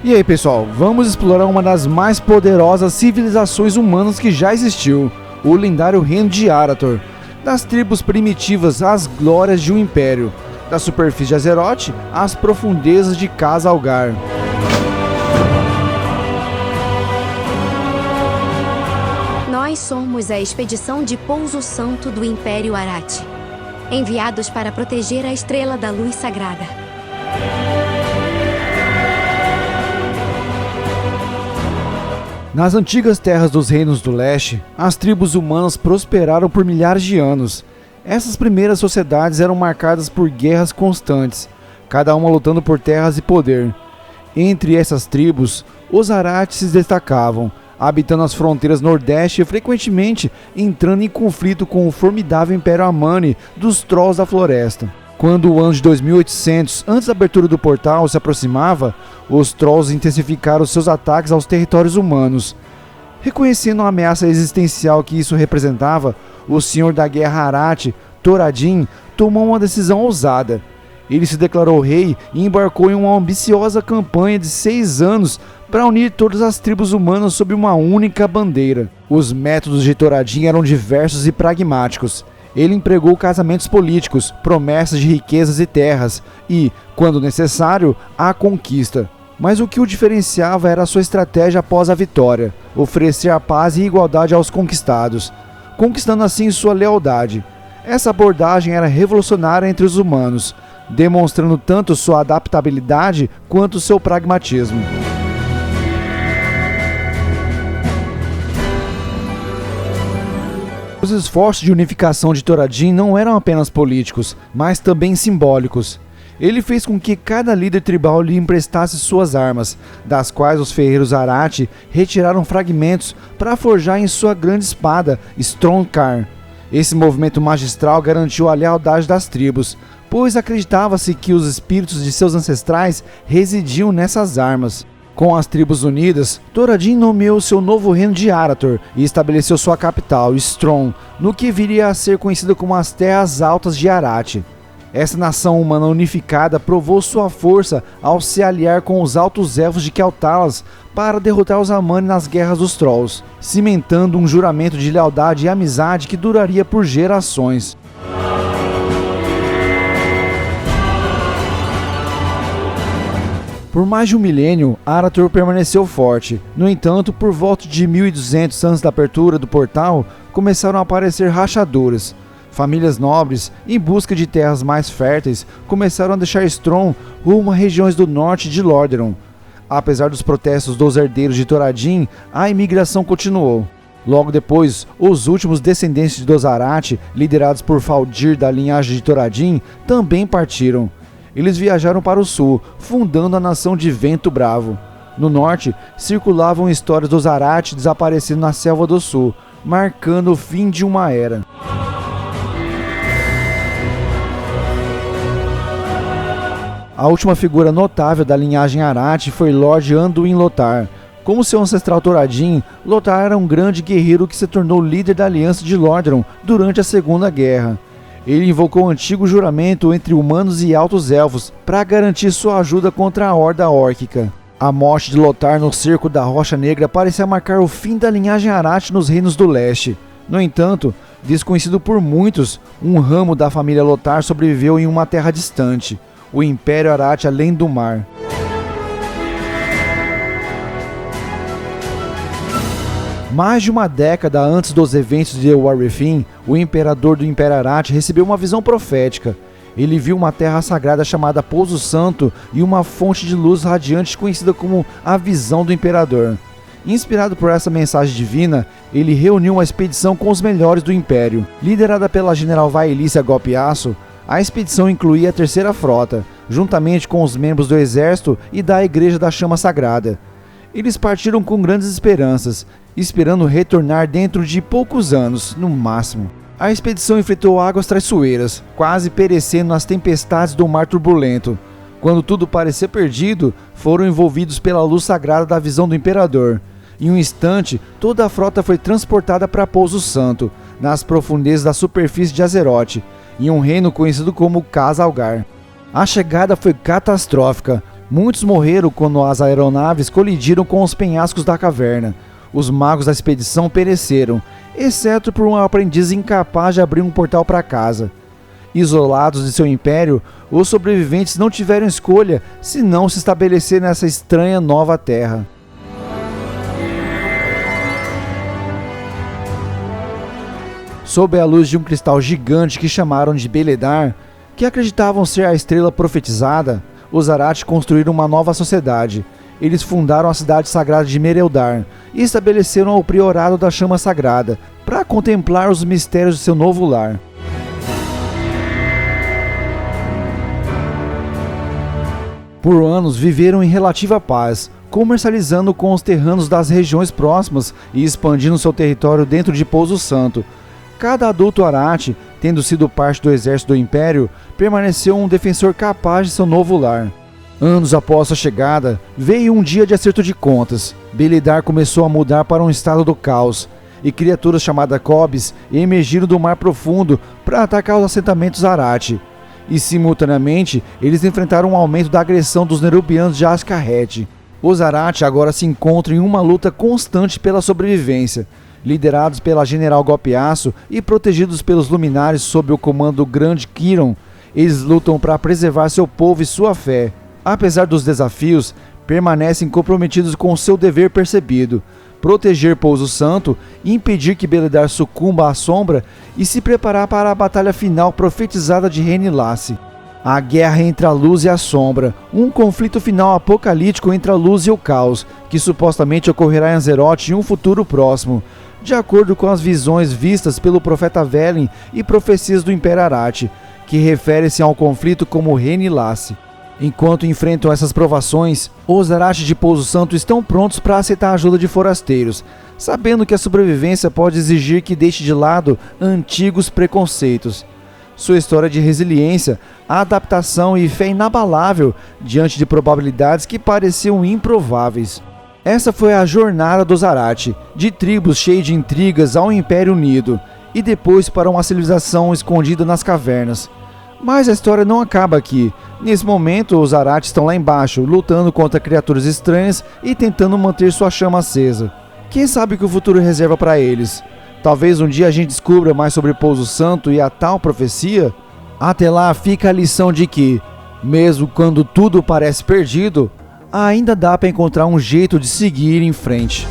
E aí pessoal, vamos explorar uma das mais poderosas civilizações humanas que já existiu, o lendário reino de Arathor. Das tribos primitivas às glórias de um império, da superfície de Azeroth às profundezas de Khazalgar. Nós somos a expedição de Pouso Santo do Império Arathi, enviados para proteger a Estrela da Luz Sagrada. Nas antigas terras dos Reinos do Leste, as tribos humanas prosperaram por milhares de anos. Essas primeiras sociedades eram marcadas por guerras constantes, cada uma lutando por terras e poder. Entre essas tribos, os Arathi se destacavam, habitando as fronteiras nordeste e frequentemente entrando em conflito com o formidável Império Amani dos Trolls da Floresta. Quando o ano de 2800, antes da abertura do portal, se aproximava, os Trolls intensificaram seus ataques aos territórios humanos. Reconhecendo a ameaça existencial que isso representava, o Senhor da Guerra Arathi, Thoradin, tomou uma decisão ousada. Ele se declarou rei e embarcou em uma ambiciosa campanha de 6 anos para unir todas as tribos humanas sob uma única bandeira. Os métodos de Thoradin eram diversos e pragmáticos. Ele empregou casamentos políticos, promessas de riquezas e terras e, quando necessário, a conquista. Mas o que o diferenciava era a sua estratégia após a vitória, oferecer a paz e igualdade aos conquistados, conquistando assim sua lealdade. Essa abordagem era revolucionária entre os humanos, demonstrando tanto sua adaptabilidade quanto seu pragmatismo. Os esforços de unificação de Thoradin não eram apenas políticos, mas também simbólicos. Ele fez com que cada líder tribal lhe emprestasse suas armas, das quais os ferreiros Arathi retiraram fragmentos para forjar em sua grande espada, Strongcar. Esse movimento magistral garantiu a lealdade das tribos, pois acreditava-se que os espíritos de seus ancestrais residiam nessas armas. Com as tribos unidas, Thoradin nomeou seu novo reino de Arathor e estabeleceu sua capital, Strong, no que viria a ser conhecido como as Terras Altas de Arathi. Essa nação humana unificada provou sua força ao se aliar com os Altos Elfos de Quel'Thalas para derrotar os Amani nas Guerras dos Trolls, cimentando um juramento de lealdade e amizade que duraria por gerações. Por mais de um milênio, Arathor permaneceu forte. No entanto, por volta de 1200 antes da abertura do portal, começaram a aparecer rachaduras. Famílias nobres, em busca de terras mais férteis, começaram a deixar Strong rumo a regiões do norte de Lordaeron. Apesar dos protestos dos herdeiros de Thoradin, a imigração continuou. Logo depois, os últimos descendentes dos Arathi, liderados por Faldir da linhagem de Thoradin, também partiram. Eles viajaram para o sul, fundando a nação de Vento Bravo. No norte, circulavam histórias dos Arathi desaparecendo na Selva do Sul, marcando o fim de uma era. A última figura notável da linhagem Arathi foi Lord Anduin Lothar. Como seu ancestral Thoradin, Lothar era um grande guerreiro que se tornou líder da Aliança de Lordaeron durante a Segunda Guerra. Ele invocou o antigo juramento entre humanos e altos elfos para garantir sua ajuda contra a Horda Órquica. A morte de Lothar no cerco da Rocha Negra parecia marcar o fim da linhagem Arathi nos Reinos do Leste. No entanto, desconhecido por muitos, um ramo da família Lothar sobreviveu em uma terra distante, o Império Arathi além do mar. Mais de uma década antes dos eventos de War-Within, o imperador do Império Arathi recebeu uma visão profética. Ele viu uma terra sagrada chamada Pouso Santo e uma fonte de luz radiante conhecida como a Visão do Imperador. Inspirado por essa mensagem divina, ele reuniu uma expedição com os melhores do Império. Liderada pela general Vaelícia Golpeaço, a expedição incluía a Terceira Frota, juntamente com os membros do Exército e da Igreja da Chama Sagrada. Eles partiram com grandes esperanças, esperando retornar dentro de poucos anos, no máximo. A expedição enfrentou águas traiçoeiras, quase perecendo nas tempestades do mar turbulento. Quando tudo parecia perdido, foram envolvidos pela luz sagrada da visão do Imperador. Em um instante, toda a frota foi transportada para Pouso Santo, nas profundezas da superfície de Azeroth, em um reino conhecido como Khazalgar. A chegada foi catastrófica. Muitos morreram quando as aeronaves colidiram com os penhascos da caverna. Os magos da expedição pereceram, exceto por um aprendiz incapaz de abrir um portal para casa. Isolados de seu império, os sobreviventes não tiveram escolha senão se estabelecer nessa estranha nova terra. Sob a luz de um cristal gigante que chamaram de Beledar, que acreditavam ser a estrela profetizada, os Arathi construíram uma nova sociedade. Eles fundaram a cidade sagrada de Mereldar e estabeleceram o priorado da chama sagrada para contemplar os mistérios de seu novo lar. Por anos viveram em relativa paz, comercializando com os terranos das regiões próximas e expandindo seu território dentro de Pouso Santo. Cada adulto Arathi, tendo sido parte do exército do Império, permaneceu um defensor capaz de seu novo lar. Anos após sua chegada, veio um dia de acerto de contas. Beledar começou a mudar para um estado do caos, e criaturas chamadas Cobs emergiram do mar profundo para atacar os assentamentos Arathi. E simultaneamente, eles enfrentaram um aumento da agressão dos Nerubianos de Azcaret. Os Arathi agora se encontram em uma luta constante pela sobrevivência. Liderados pela General Golpeaço e protegidos pelos Luminares sob o comando do Grande Kiron, eles lutam para preservar seu povo e sua fé. Apesar dos desafios, permanecem comprometidos com seu dever percebido: proteger Pouso Santo, impedir que Beledar sucumba à sombra e se preparar para a batalha final profetizada de Renilace. A guerra entre a luz e a sombra, um conflito final apocalíptico entre a luz e o caos, que supostamente ocorrerá em Azeroth em um futuro próximo, de acordo com as visões vistas pelo profeta Velen e profecias do Império Arathi, que refere-se ao conflito como Renilace. Enquanto enfrentam essas provações, os Arathi de Pouso Santo estão prontos para aceitar a ajuda de forasteiros, sabendo que a sobrevivência pode exigir que deixe de lado antigos preconceitos. Sua história de resiliência, adaptação e fé inabalável diante de probabilidades que pareciam improváveis. Essa foi a jornada dos Arathi, de tribos cheias de intrigas ao Império Unido, e depois para uma civilização escondida nas cavernas. Mas a história não acaba aqui. Nesse momento, os Arathi estão lá embaixo, lutando contra criaturas estranhas e tentando manter sua chama acesa. Quem sabe o que o futuro reserva para eles? Talvez um dia a gente descubra mais sobre Pouso Santo e a tal profecia? Até lá fica a lição de que, mesmo quando tudo parece perdido, ainda dá para encontrar um jeito de seguir em frente.